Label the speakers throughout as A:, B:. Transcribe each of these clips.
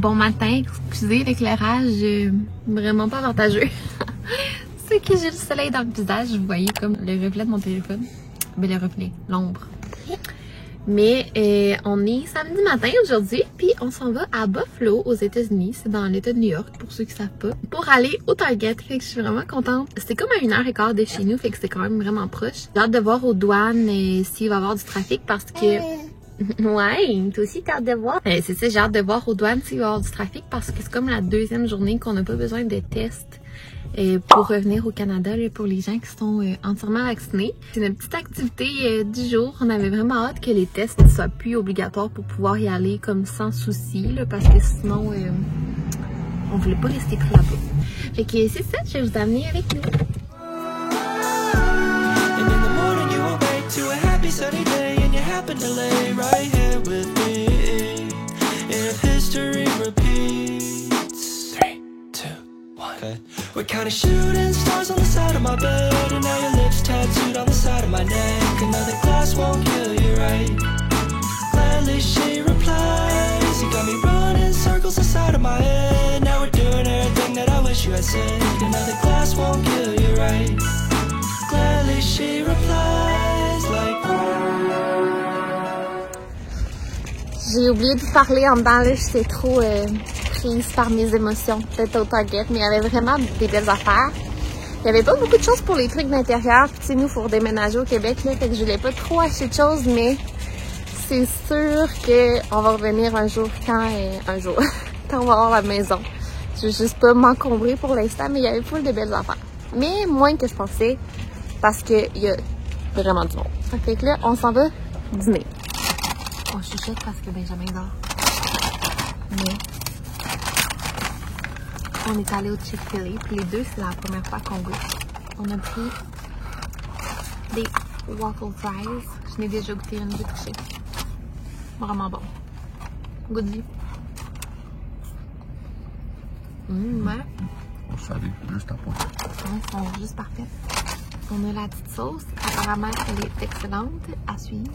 A: bon matin, excusez l'éclairage vraiment pas avantageux. C'est que j'ai le soleil dans le visage, vous voyez comme le reflet de mon téléphone. Ben le reflet, l'ombre. Mais on est samedi matin aujourd'hui, puis on s'en va à Buffalo aux États-Unis, c'est dans l'État de New York pour ceux qui savent pas, pour aller au Target. Fait que je suis vraiment contente. C'est comme à 1h15 de chez nous, fait que c'est quand même vraiment proche. J'ai hâte de voir aux douanes s'il va y avoir du trafic parce que ouais, toi aussi t'as hâte de voir. C'est ça, j'ai hâte de voir aux douanes s'il va y avoir du trafic parce que c'est comme la deuxième journée qu'on n'a pas besoin de tests. Pour revenir au Canada, là, pour les gens qui sont entièrement vaccinés. C'est une petite activité du jour. On avait vraiment hâte que les tests ne soient plus obligatoires pour pouvoir y aller comme sans souci, là, parce que sinon, on voulait pas rester pris là-bas. Fait que c'est ça, je vais vous amener avec nous.
B: We're kinda shooting stars on the side of my bed, and now your lips tattooed on the side of my neck. Another glass won't kill you, right? Gladly she replies. You got me running circles inside of my head. Now we're doing everything that I wish you had said. Another glass won't kill you, right? Gladly she replies like.
A: J'ai oublié de vous parler en dedans, là, j'étais trop prise par mes émotions, peut-être au Target, mais il y avait vraiment des belles affaires. Il y avait pas beaucoup de choses pour les trucs d'intérieur, puis tu sais, nous, pour déménager au Québec, là, fait que je voulais pas trop acheter de choses, mais c'est sûr qu'on va revenir un jour quand on va avoir la maison. Je vais juste pas m'encombrer pour l'instant, mais il y avait full de belles affaires. Mais moins que je pensais, parce qu'il y a vraiment du monde. Fait que là, on s'en va dîner. On chuchote parce que Benjamin dort. Mais on est allé au Chick-fil-A, puis les deux, c'est la première fois qu'on goûte. On a pris des waffle fries. Je n'ai déjà goûté une vite touchée. Vraiment bon. Goût de vie. Ouais.
C: Salé, juste à point.
A: Ils sont juste parfaits. On a la petite sauce. Apparemment, elle est excellente à suivre.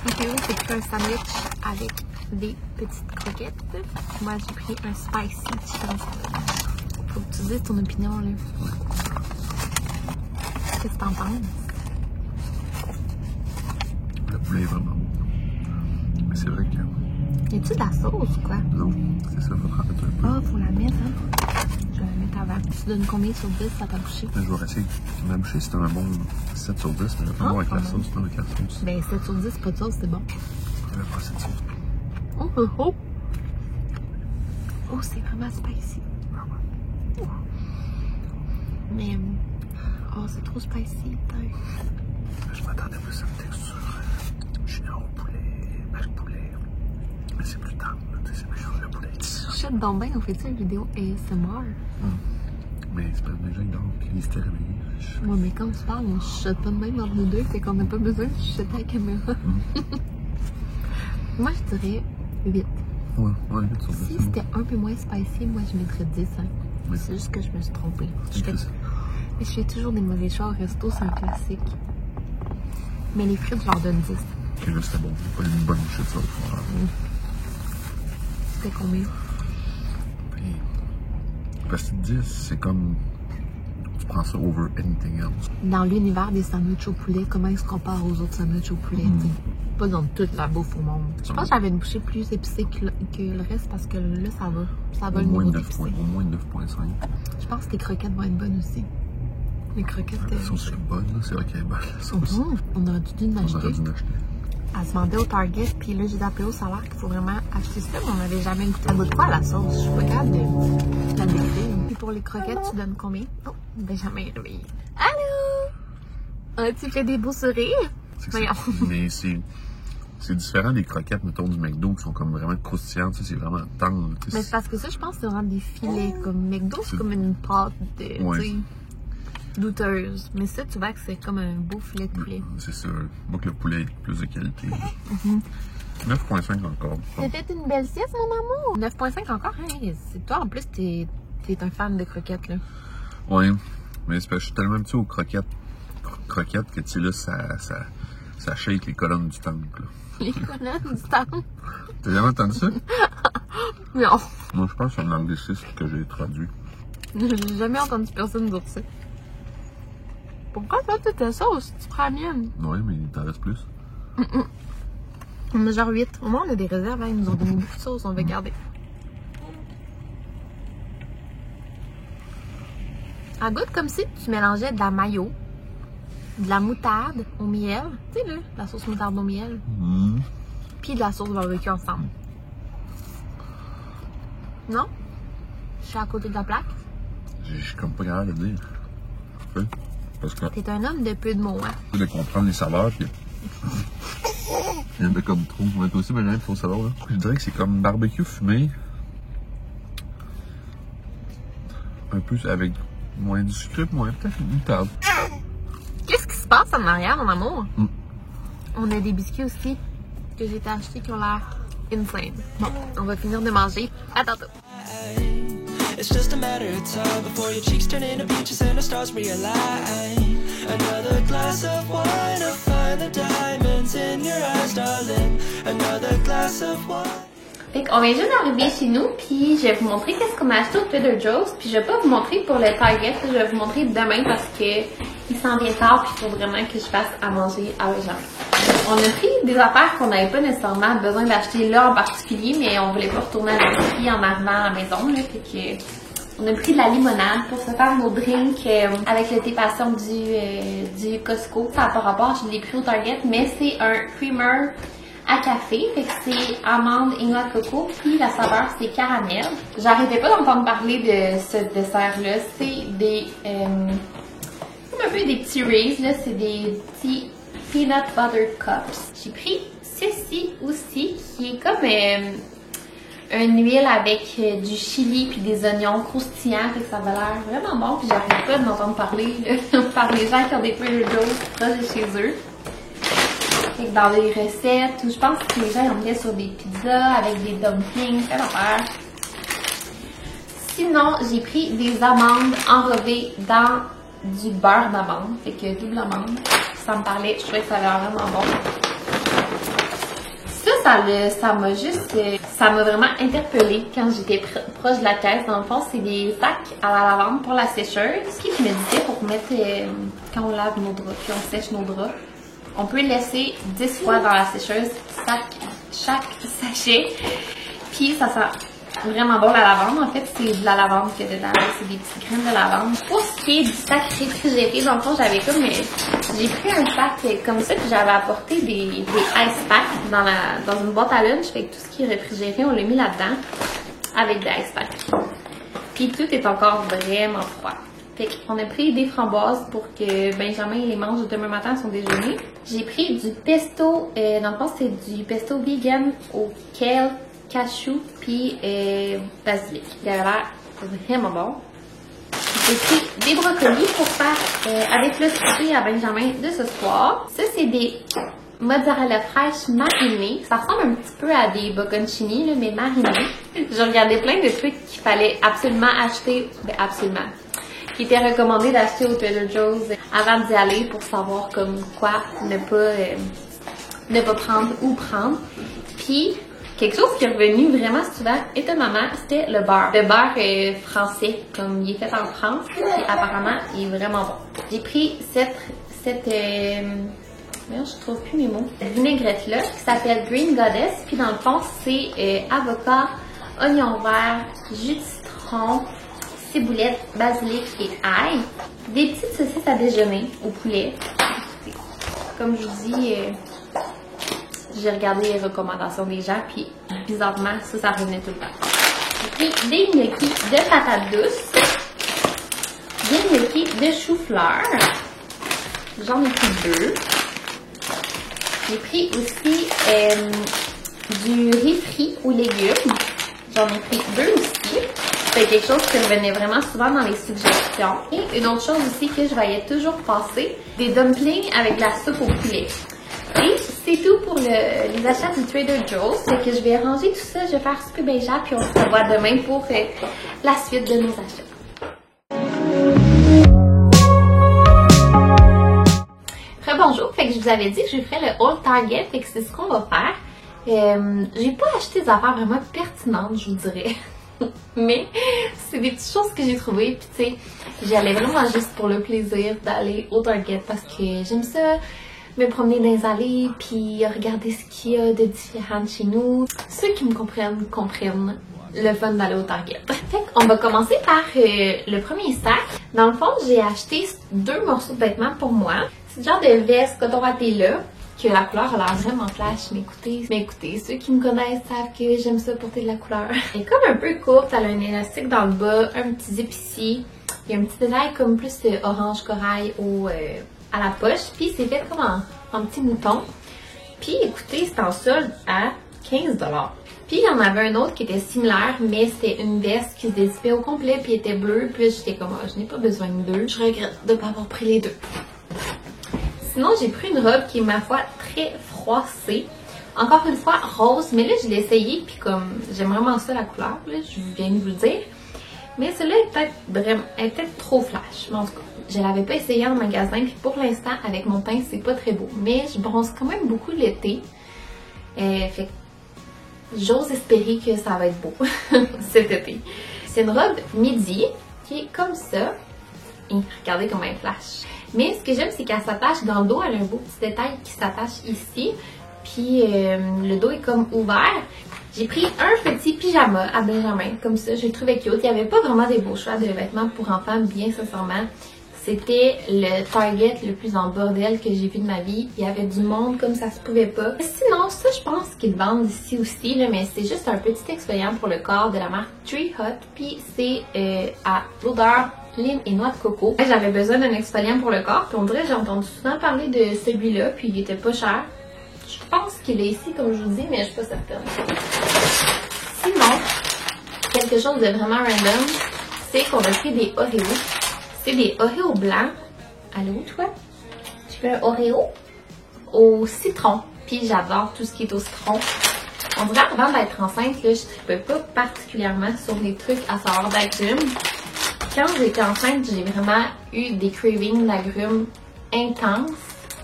A: Puis c'est pris un sandwich avec des petites croquettes. Moi, j'ai pris un spicy chicken sandwich. Faut que tu dises ton opinion, là. Qu'est-ce que t'en penses?
C: Le poulet est vraiment bon. Mais c'est vrai que...
A: Y a-tu de la sauce ou quoi?
C: Non, c'est ça, faut en mettre un peu.
A: Ah, faut la mettre, hein? Je vais la mettre avant. Tu donnes combien sur 10 à ta bouchée?
C: Je vais essayer. Ma bouchée, c'était un bon 7 sur 10, mais le bon avec la sauce, non, avec la sauce.
A: Ben, 7 sur 10, pas de sauce, c'est bon.
C: Il n'y avait pas assez de sauce.
A: Oh, oh, oh! Oh, c'est vraiment spicy. Oh. Mais, oh, c'est trop spicy.
C: Je m'attendais plus à une texture junior au poulet, masque poulet. Mais c'est plus tard, tu sais, c'est plus chaud le poulet.
A: Je chute donc bien, on fait-tu une vidéo ASMR?
C: Mais c'est pas déjà une donc, il s'était réveillé.
A: Ouais, mais quand tu parles, on chuchote pas de même entre nous deux, fait qu'on n'a pas besoin de chuchoter à la caméra. Moi, je dirais 8.
C: Ouais, 8 sur 10.
A: Si c'était un peu moins spicy, moi, je mettrais 10. Hein. Oui. C'est juste que je me suis trompée. Je fais toujours des mauvais choix au resto, c'est un classique. Mais les frites, je leur donne 10.
C: Et là, c'était bon. Pas une bonne bouchée de ça.
A: C'était combien?
C: Parce que 10, c'est comme... Tu prends ça over anything else.
A: Dans l'univers des sandwichs au poulet, comment ils se comparent aux autres sandwichs au poulet? Pas dans toute la bouffe au monde. Je pense que j'avais une bouchée plus épicée que le reste parce que là, ça va le niveau d'épicé. Au
C: moins 9,5.
A: Je pense que les croquettes vont être bonnes aussi. Les croquettes...
C: La sauce est bonne, là. C'est vrai qu'elle est bonne, la sauce.
A: On aurait dû en acheter.
C: On aurait dû en acheter.
A: Elle se vendait au Target, puis là, j'ai appelé au salaire qu'il faut vraiment acheter ça, mais on n'avait jamais goûté. Ça goûte quoi, la sauce? Je suis pas capable de la décrire. Puis pour les croquettes, tu donnes combien? Oh, Benjamin est réveillé. Allô? As-tu fait des beaux sourires? Voyons.
C: Mais c'est différent des croquettes, mettons, du McDo, qui sont comme vraiment croustillantes. C'est vraiment tendre.
A: Mais c'est parce que ça, je pense que c'est vraiment des filets. Comme McDo, c'est comme une pâte douteuse. Mais ça, tu vois que c'est comme un beau filet de poulet.
C: C'est ça. Moi, que le poulet ait plus de qualité. 9,5 encore.
A: C'était une belle sieste, mon amour. 9,5 encore, hein? C'est toi, en plus, t'es un fan de croquettes, là.
C: Oui. Mais c'est parce que je suis tellement habitué aux croquettes que, tu sais, là, ça shake les colonnes du temple.
A: Les colonnes du temple?
C: T'as jamais entendu ça?
A: Non.
C: Moi, je pense que c'est un anglicisme que j'ai traduit.
A: J'ai jamais entendu personne dire ça. Pourquoi toi, tu ta sauce? Tu prends la mienne.
C: Ouais, mais il t'en reste plus.
A: On a genre 8. Au moins, on a des réserves. Hein. Ils nous ont donné beaucoup de sauce. On va garder. Elle goûte comme si tu mélangeais de la mayo, de la moutarde au miel. Tu sais, là, la sauce moutarde au miel. Puis de la sauce barbecue ensemble. Non? Je suis à côté de la plaque.
C: Je suis comme pas capable de le dire. Okay. Parce que
A: T'es un homme de peu de mots, hein?
C: de comprendre les saveurs, puis il y en a comme trop. Mais toi aussi, Benjamin, il faut savoir, là. Je dirais que c'est comme barbecue fumé. Un peu avec moins du sucre, moins peut-être une moutarde.
A: Qu'est-ce qui se passe en arrière, mon amour? On a des biscuits aussi que j'ai achetés qui ont l'air insane. Bon, on va finir de manger. À tantôt.
B: It's just a matter of time before your cheeks turn into peaches and the stars realign. Another glass of wine to find the diamonds in your eyes, darling. Another glass of wine.
A: Fait qu'on vient juste d'arriver chez nous, puis je vais vous montrer qu'est-ce qu'on a acheté au Trader Joe's, puis je vais pas vous montrer pour le Target, je vais vous montrer demain parce que il s'en vient tard, puis il faut vraiment que je fasse à manger à urgence. On a pris des affaires qu'on n'avait pas nécessairement besoin d'acheter là en particulier, mais on voulait pas retourner à l'épicerie en arrivant à la maison, là, fait que on a pris de la limonade pour se faire nos drinks avec le thé passion du Costco. Ça n'a pas rapport, je l'ai pris au Target, mais c'est un creamer à café, fait que c'est amande et noix de coco, puis la saveur c'est caramel. J'arrêtais pas d'entendre parler de ce dessert-là, c'est des comme un peu des petits Rays, là, c'est des petits peanut butter cups. J'ai pris ceci aussi, qui est comme une huile avec du chili puis des oignons croustillants, fait que ça va l'air vraiment bon, puis j'arrête pas d'entendre parler par les gens qui ont des Trader Joe's proches de chez eux. Dans les recettes, je pense que les gens ils en mettaient sur des pizzas avec des dumplings, c'est l'affaire. Sinon, j'ai pris des amandes enrobées dans du beurre d'amande, fait que double amande. Ça me parlait, je trouvais que ça avait l'air vraiment bon. Ça m'a vraiment interpellée quand j'étais proche de la caisse. Dans le fond, c'est des sacs à la lavande pour la sécheuse. Ce qui me disait pour mettre quand on lave nos draps, puis on sèche nos draps. On peut le laisser 10 fois dans la sécheuse, chaque sachet. Puis ça sent vraiment bon la lavande. En fait, c'est de la lavande qu'il y a dedans. C'est des petites graines de lavande. Pour ce qui est du sac réfrigéré, dans le fond, j'avais comme... J'ai pris un sac comme ça, puis j'avais apporté des ice packs dans une boîte à lunch. Fait que tout ce qui est réfrigéré, on l'a mis là-dedans avec des ice packs. Puis tout est encore vraiment froid. Fait qu'on a pris des framboises pour que Benjamin les mange demain matin à son déjeuner. J'ai pris du pesto, dans le fond c'est du pesto vegan au kale, cashew, puis basilic. Il a l'air vraiment bon. J'ai pris des brocolis pour faire avec le souper à Benjamin de ce soir. Ça c'est des mozzarella fraîche marinée. Ça ressemble un petit peu à des bocconcini, là, mais marinés. J'ai regardé plein de trucs qu'il fallait absolument acheter. Ben absolument. Qui était recommandé d'acheter au Trader Joe's avant d'y aller pour savoir comme quoi ne pas prendre ou prendre. Puis, quelque chose qui est revenu vraiment souvent, étonnamment, c'était le beurre. Le beurre français, comme il est fait en France, puis apparemment, il est vraiment bon. J'ai pris cette je trouve plus mes mots. Vinaigrette-là, qui s'appelle Green Goddess, puis dans le fond, c'est avocat, oignon vert, jus de citron, ciboulette, basilic et ail. Des petites saucisses à déjeuner au poulet. Comme je vous dis, j'ai regardé les recommandations des gens, puis bizarrement, ça revenait tout le temps. J'ai pris des gnocchis de patates douces, des gnocchis de chou-fleur. J'en ai pris 2. J'ai pris aussi du riz frit aux légumes. J'en ai pris 2 aussi. C'est quelque chose qui revenait vraiment souvent dans les suggestions. Et une autre chose aussi que je voyais toujours passer, des dumplings avec de la soupe au poulet. Et c'est tout pour les achats du Trader Joe's. Fait que je vais ranger tout ça, je vais faire souper Benja, puis on se revoit demain pour la suite de nos achats. Bonjour, fait que je vous avais dit que je ferais le haul Target, fait que c'est ce qu'on va faire. J'ai pas acheté des affaires vraiment pertinentes, je vous dirais. Mais c'est des petites choses que j'ai trouvées. Puis tu sais, j'y allais vraiment juste pour le plaisir d'aller au Target parce que j'aime ça, me promener dans les allées puis regarder ce qu'il y a de différent chez nous. Ceux qui me comprennent le fun d'aller au Target. Fait qu'on va commencer par le premier sac. Dans le fond, j'ai acheté 2 morceaux de vêtements pour moi. C'est le genre de veste coton watté là, que la couleur a l'air vraiment flash. Mais écoutez, ceux qui me connaissent savent que j'aime ça porter de la couleur. Elle est comme un peu courte, elle a un élastique dans le bas, un petit zip ici. Il y a un petit détail comme plus orange corail à la poche. Puis c'est fait comme en petit mouton. Puis écoutez, c'est en solde à 15$. Puis il y en avait un autre qui était similaire, mais c'était une veste qui se dézippait au complet puis était bleue. Puis j'étais comme, je n'ai pas besoin de 2. Je regrette de ne pas avoir pris les 2. Sinon, j'ai pris une robe qui est, ma foi, très froissée. Encore une fois, rose. Mais là, je l'ai essayée, puis comme, j'aime vraiment ça, la couleur, là, je viens de vous le dire. Mais celle-là est peut-être trop flash. Mais en tout cas, je l'avais pas essayée en magasin, puis pour l'instant, avec mon teint, c'est pas très beau. Mais je bronze quand même beaucoup l'été. Fait j'ose espérer que ça va être beau cet été. C'est une robe midi, qui est comme ça. Et regardez comment elle flash. Mais ce que j'aime, c'est qu'elle s'attache dans le dos. Elle a un beau petit détail qui s'attache ici. Puis le dos est comme ouvert. J'ai pris un petit pyjama à Benjamin, comme ça. Je le trouvais cute. Il n'y avait pas vraiment des beaux choix de vêtements pour enfants, bien sincèrement. C'était le Target le plus en bordel que j'ai vu de ma vie. Il y avait du monde comme ça se pouvait pas. Sinon, ça, je pense qu'ils le vendent ici aussi, là, mais c'est juste un petit exfoliant pour le corps de la marque Tree Hut. Puis c'est à l'odeur lime et noix de coco. J'avais besoin d'un exfoliant pour le corps, puis on dirait j'ai entendu souvent parler de celui-là, puis il était pas cher. Je pense qu'il est ici, comme je vous dis, mais je suis pas certaine. Sinon, quelque chose de vraiment random, c'est qu'on a pris des Oreos. C'est des Oreos blancs. Allô, toi? Je fais un Oreo au citron. Puis j'adore tout ce qui est au citron. On dirait avant d'être enceinte, là, je ne trippais pas particulièrement sur des trucs à savoir d'agrumes. Quand j'étais enceinte, j'ai vraiment eu des cravings d'agrumes intenses.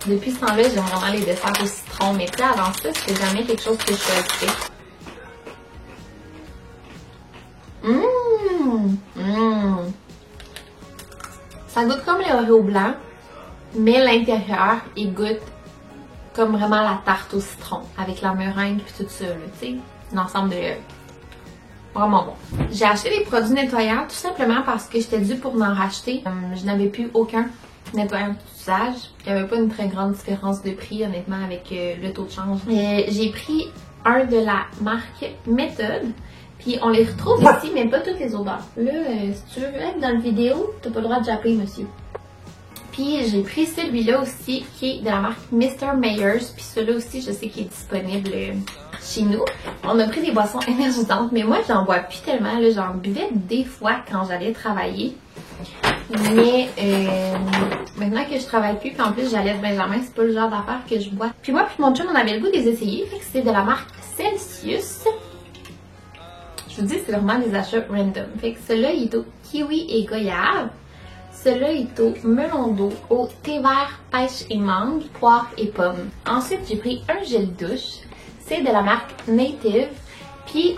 A: Depuis ce temps-là, j'aime vraiment les desserts au citron. Mais tu sais, avant ça, c'était jamais quelque chose que je choisissais. Ça goûte comme les Oreos blancs, mais l'intérieur, il goûte comme vraiment la tarte au citron, avec la meringue et tout ça, tu sais, un ensemble de... vraiment bon. J'ai acheté des produits nettoyants tout simplement parce que j'étais due pour m'en racheter. Je n'avais plus aucun nettoyant d'usage. Il n'y avait pas une très grande différence de prix, honnêtement, avec le taux de change. J'ai pris un de la marque Méthode. Puis on les retrouve ici, mais pas toutes les odeurs. Là, si tu veux être dans la vidéo, t'as pas le droit de japper, monsieur. Puis j'ai pris celui-là aussi, qui est de la marque Mr. Meyers. Puis celui-là aussi, je sais qu'il est disponible chez nous. On a pris des boissons énergisantes, mais moi, j'en bois plus tellement. J'en buvais des fois quand j'allais travailler. Mais maintenant que je travaille plus, puis en plus j'allais de Benjamin, c'est pas le genre d'affaires que je bois. Puis moi, puis mon chum, on avait le goût de les essayer. Fait que c'est de la marque Celsius. Je vous dis, c'est vraiment des achats random. Fait que celui-là, il est au kiwi et goyave. Celui-là, il est au melon d'eau, au thé vert, pêche et mangue, poire et pomme. Ensuite, j'ai pris un gel douche. C'est de la marque Native. Puis,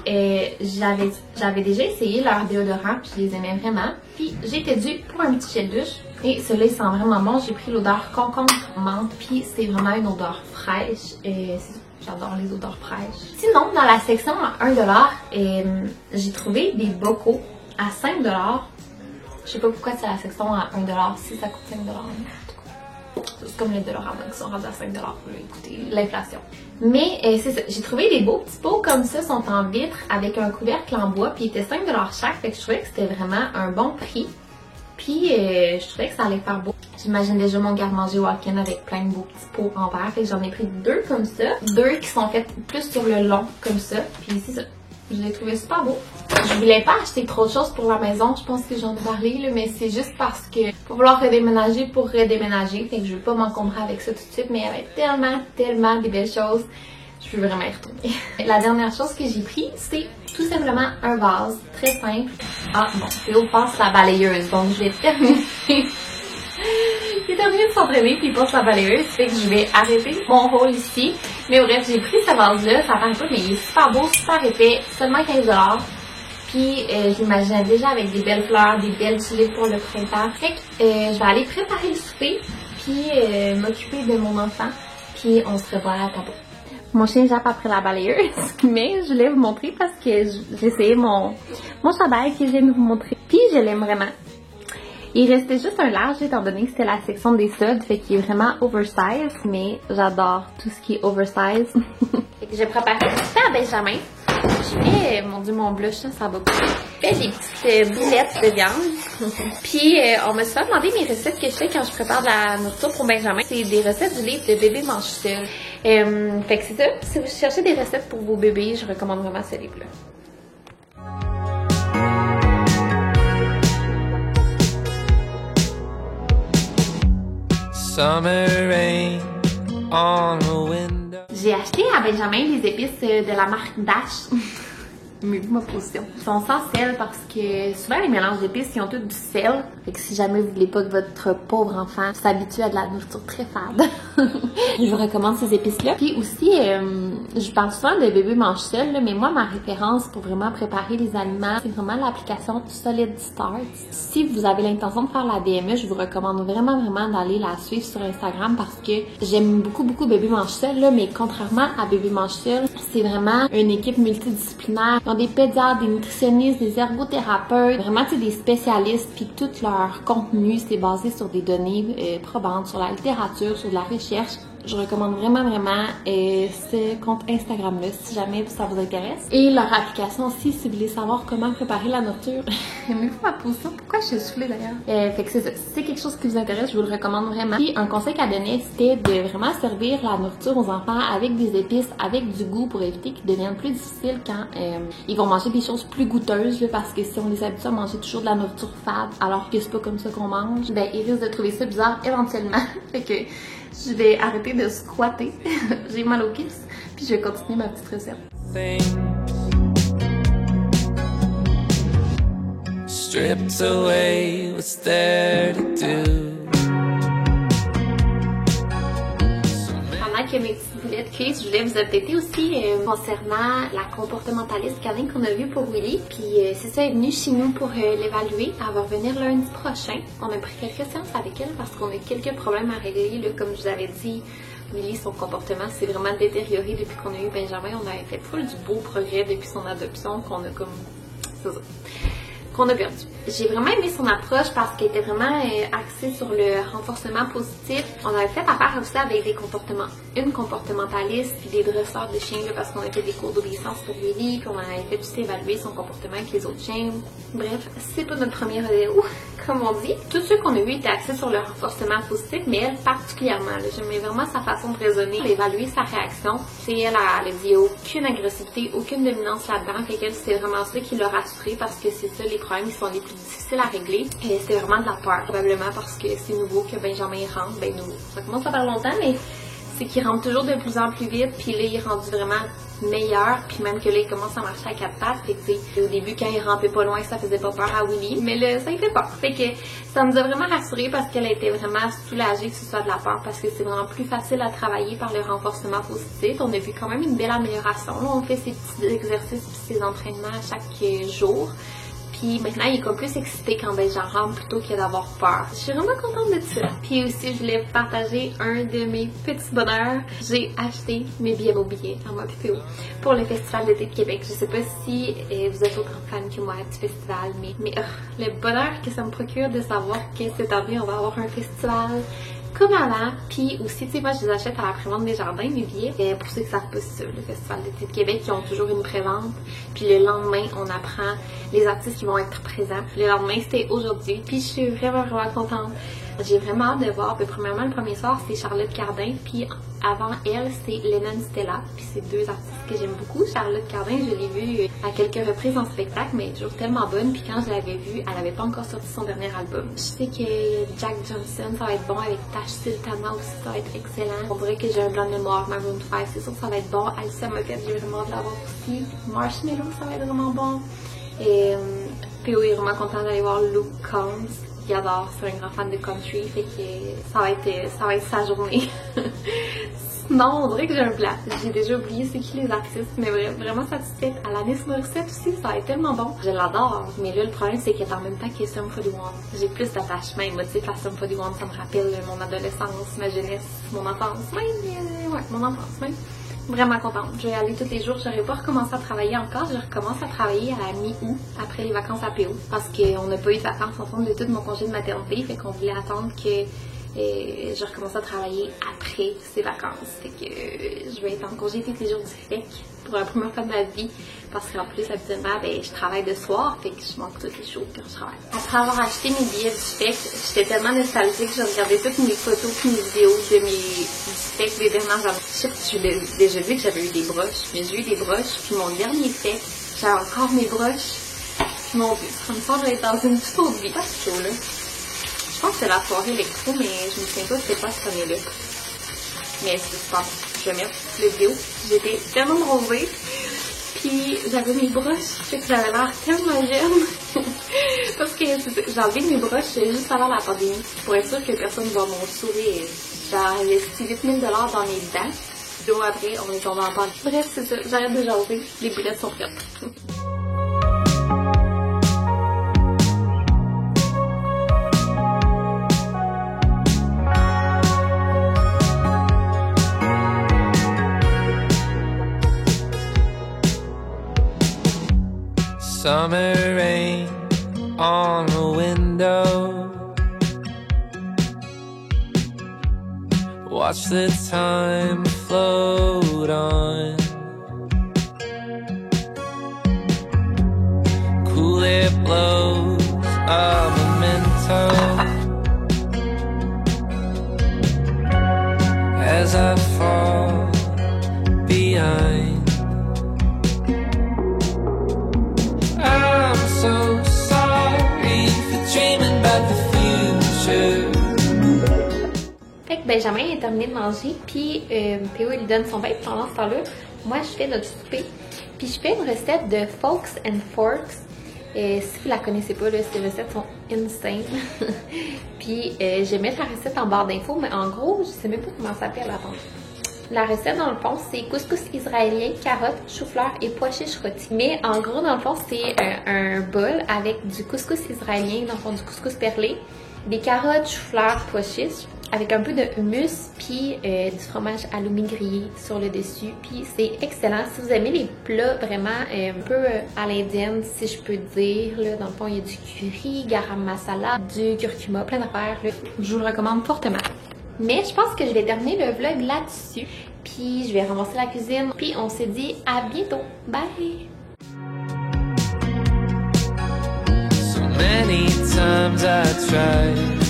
A: j'avais déjà essayé leur déodorant, puis je les aimais vraiment. Puis, j'étais due pour un petit gel douche. Et celui-là, il sent vraiment bon. J'ai pris l'odeur concombre menthe, puis c'est vraiment une odeur fraîche. J'adore les odeurs fraîches. Sinon, dans la section à 1$, j'ai trouvé des bocaux à 5$. Je sais pas pourquoi c'est la section à 1$, si ça coûte 5$. C'est comme les Dollarama qui sont rendus à 5$. Écoutez, l'inflation. Mais c'est ça, j'ai trouvé des beaux petits pots comme ça, sont en vitre avec un couvercle en bois, puis ils étaient 5$ chaque, fait que je trouvais que c'était vraiment un bon prix. Puis je trouvais que ça allait faire beau. J'imagine déjà mon garde-manger walk-in avec plein de beaux petits pots en verre. Fait que j'en ai pris 2 comme ça. 2 qui sont faites plus sur le long comme ça. Puis c'est ça. Je l'ai trouvé super beau. Je voulais pas acheter trop de choses pour la maison. Je pense que j'en ai parlé là, mais c'est juste parce que faut vouloir redéménager pour redéménager. Fait que je veux pas m'encombrer avec ça tout de suite. Mais il y avait tellement des belles choses. Je veux vraiment y retourner. La dernière chose que j'ai pris, c'est tout simplement un vase très simple. Ah bon, Théo passe la balayeuse, donc je vais terminer. J'ai terminé de s'entraîner puis il passe la balayeuse, fait que je vais arrêter mon rôle ici. Mais bref, j'ai pris ce vase-là, ça paraît pas, mais il est super beau, super épais, seulement 15$. Puis je l'imaginais déjà avec des belles fleurs, des belles tulipes pour le printemps. Fait que je vais aller préparer le souper, puis m'occuper de mon enfant, puis on se revoit à tantôt. Mon chien jappe après la balayeuse, mais je voulais vous montrer parce que j'ai essayé mon chandail que je viens de vous montrer. Puis je l'aime vraiment. Il restait juste un large étant donné que c'était la section des soldes, fait qu'il est vraiment oversize, mais j'adore tout ce qui est oversize. Fait que j'ai préparé ça à Benjamin. Je fais, mon dieu, mon blush, ça va pas. Je fais des petites boulettes de viande. Puis, on m'a souvent demandé mes recettes que je fais quand je prépare de la nourriture pour Benjamin. C'est des recettes du livre de Bébé mange seul. Fait que c'est ça. Si vous cherchez des recettes pour vos bébés, je recommande vraiment ce livre-là.
B: Summer rain on the window.
A: J'ai acheté à Benjamin des épices de la marque Dash. Mais vu ma position. Ils sont sans sel parce que souvent les mélanges d'épices, ils ont tous du sel. Fait que si jamais vous voulez pas que votre pauvre enfant s'habitue à de la nourriture très fade, je vous recommande ces épices-là. Puis aussi, je parle souvent de Bébé mange seul, là, mais moi, ma référence pour vraiment préparer les aliments, c'est vraiment l'application Solid Start. Si vous avez l'intention de faire la BME, je vous recommande vraiment d'aller la suivre sur Instagram parce que j'aime beaucoup Bébé mange seul, là, mais contrairement à Bébé mange seul, c'est vraiment une équipe multidisciplinaire. Ils ont des pédiatres, des nutritionnistes, des ergothérapeutes, vraiment des spécialistes, puis tout leur contenu, c'est basé sur des données probantes, sur la littérature, sur de la recherche. Je recommande vraiment ce compte Instagram-là si jamais ça vous intéresse. Et leur application aussi si vous voulez savoir comment préparer la nourriture. Aimez-vous ma position? Pourquoi je suis soufflée d'ailleurs? Fait que c'est ça. Si c'est quelque chose qui vous intéresse, je vous le recommande vraiment. Puis un conseil qu'elle donnait, c'était de vraiment servir la nourriture aux enfants avec des épices, avec du goût pour éviter qu'ils deviennent plus difficiles quand ils vont manger des choses plus goûteuses. Là, parce que si on les habitue à manger toujours de la nourriture fade alors que c'est pas comme ça qu'on mange, ben ils risquent de trouver ça bizarre éventuellement. Fait que je vais arrêter de squatter. J'ai mal aux cuisses. Puis je vais continuer ma petite recette.
B: Stripped away, what's there to do?
A: Pendant que mes petites boulettes cuisent, je voulais vous updater aussi concernant la comportementaliste canine qu'on a vue pour Willy. Puis c'est ça, elle est venue chez nous pour l'évaluer. Elle va revenir lundi prochain. On a pris quelques séances avec elle parce qu'on a quelques problèmes à régler. Là, comme je vous avais dit, Willy, son comportement s'est vraiment détérioré depuis qu'on a eu Benjamin. On avait fait full du beau progrès depuis son adoption qu'on a comme... C'est ça. Qu'on a perdu. J'ai vraiment aimé son approche parce qu'elle était vraiment axée sur le renforcement positif. On avait fait affaire aussi avec une comportementaliste puis des dresseurs de chiens là, parce qu'on a fait des cours d'obéissance pour Willy puis on avait fait aussi évaluer son comportement avec les autres chiens. Bref, c'est pas notre premier rodéo, comme on dit. Tous ceux qu'on a vus étaient axés sur le renforcement positif, mais elle particulièrement. J'aimais vraiment sa façon de raisonner, d'évaluer sa réaction. C'est elle a dit aucune agressivité, aucune dominance là-dedans. Fait qu'elle, c'est vraiment ça qui l'a rassurée parce que c'est ça les problèmes qui sont les plus difficiles à régler. Et c'est vraiment de la peur, probablement parce que c'est nouveau que Benjamin rentre. Ben nouveau, ça commence à faire longtemps, mais c'est qu'il rentre toujours de plus en plus vite. Puis là, il est rendu vraiment meilleur. Puis même que là, il commence à marcher à quatre pattes. Fait que au début, quand il rampait pas loin, ça faisait pas peur à Willy. Mais là, ça lui fait peur. Fait que ça nous a vraiment rassurés parce qu'elle a été vraiment soulagée que ce soit de la peur parce que c'est vraiment plus facile à travailler par le renforcement positif. On a vu quand même une belle amélioration. Là, on fait ses petits exercices et ses entraînements à chaque jour. Puis maintenant, il est comme plus excité quand Benjamin rentre plutôt que d'avoir peur. Je suis vraiment contente de ça. Puis aussi, je voulais partager un de mes petits bonheurs. J'ai acheté mes billets à moi PPO pour le Festival d'été de Québec. Je sais pas si vous êtes autant fan que moi du festival, mais le bonheur que ça me procure de savoir que cette année, on va avoir un festival comme avant. Puis aussi, tu sais, moi, je les achète à la prévente des jardins, mes billets. Et pour ceux qui savent pas si c'est le Festival d'été de Québec, ils ont toujours une prévente. Puis le lendemain, on apprend les artistes qui vont être présents. Le lendemain, c'était aujourd'hui. Puis je suis vraiment contente. J'ai vraiment hâte de voir. Puis premièrement, le premier soir, c'est Charlotte Cardin. Puis avant elle, c'est Lennon Stella. Puis c'est deux artistes que j'aime beaucoup. Charlotte Cardin, je l'ai vue à quelques reprises en spectacle, mais elle est toujours tellement bonne. Puis quand je l'avais vue, elle avait pas encore sorti son dernier album. Je sais que Jack Johnson, ça va être bon avec Tash Sultana aussi, ça va être excellent. On dirait que j'ai un blanc de mémoire, Maroon 5, c'est sûr que ça va être bon. Alicia Moquette, j'ai vraiment hâte de l'avoir aussi. Marshmello, ça va être vraiment bon. Et P.O. est vraiment content d'aller voir Luke Combs. il adore, c'est un grand fan de country, fait que ça va être sa journée. Sinon, on dirait que j'ai un plat. J'ai déjà oublié c'est qui les artistes, mais vraiment satisfaite. Alanis Morissette aussi, ça va être tellement bon. Je l'adore, mais là, le problème, c'est qu'elle est en même temps que Sum 41. J'ai plus d'attachement émotif à Sum 41, ça me rappelle mon adolescence, ma jeunesse, mon enfance, même, ouais, mon enfance, même. Vraiment contente. Je vais aller tous les jours. J'aurais pas recommencé à travailler encore. Je recommence à travailler à la mi-août, après les vacances à PO, parce qu'on n'a pas eu de vacances ensemble de tout mon congé de maternité, fait qu'on voulait attendre que je recommence à travailler après ces vacances. Fait que je vais être en congé tous les jours du FEC pour la première fois de ma vie. Parce qu'en plus, habituellement, ben, je travaille de soir, fait que je manque tous les jours quand je travaille. Après avoir acheté mes billets du FEC, j'étais tellement nostalgique, je regardais toutes mes photos et mes vidéos de du FEC des dernières années. Je sais que je déjà dit que j'avais eu des broches, mais j'ai eu des broches, puis mon dernier FEC, j'avais encore mes broches. Puis mon Dieu, ça me semble être dans une toute autre vie. Pas ce show-là. Je pense que c'est la soirée électro, mais je me souviens pas c'était pas ce année-là. Mais c'est super. Je vais mettre la vidéo. J'étais tellement bronzée. Puis j'avais mes broches. Fait que j'avais l'air tellement jeune. Parce que j'ai enlevé mes broches juste avant la pandémie. Pour être sûr que personne ne voit mon sourire. J'ai investi 8 000 $ dans mes dents. Puis après, on est tombé en pandémie. Bref, c'est ça. J'arrête de jaser. Les boulettes sont prêtes.
B: Summer rain on the window. Watch the time float on. Cool air blows a memento as I fall behind. I'm so sorry for dreaming about the future.
A: Fait que Benjamin est terminé de manger, puis P.O. il lui donne son bain. Pendant ce temps-là, moi je fais notre souper. Puis je fais une recette de Forks and Forks. Si vous la connaissez pas, là, ces recettes sont insane. Puis je vais mettre la recette en barre d'infos, mais en gros, je sais même pas comment ça s'appelle. Attends. La recette, dans le fond, c'est couscous israélien, carottes, chou-fleur et pois chiches rôtis. Mais en gros, dans le fond, c'est un bol avec du couscous israélien, dans le fond, du couscous perlé, des carottes, chou-fleur, pois chiches, avec un peu de hummus, puis du fromage halloumi grillé sur le dessus. Puis c'est excellent. Si vous aimez les plats vraiment un peu à l'indienne, si je peux dire, là, dans le fond, il y a du curry, garam masala, du curcuma, plein d'affaires. Je vous le recommande fortement. Mais je pense que je vais terminer le vlog là-dessus. Puis je vais ramasser la cuisine. Puis on se dit à bientôt. Bye!
B: So many times I tried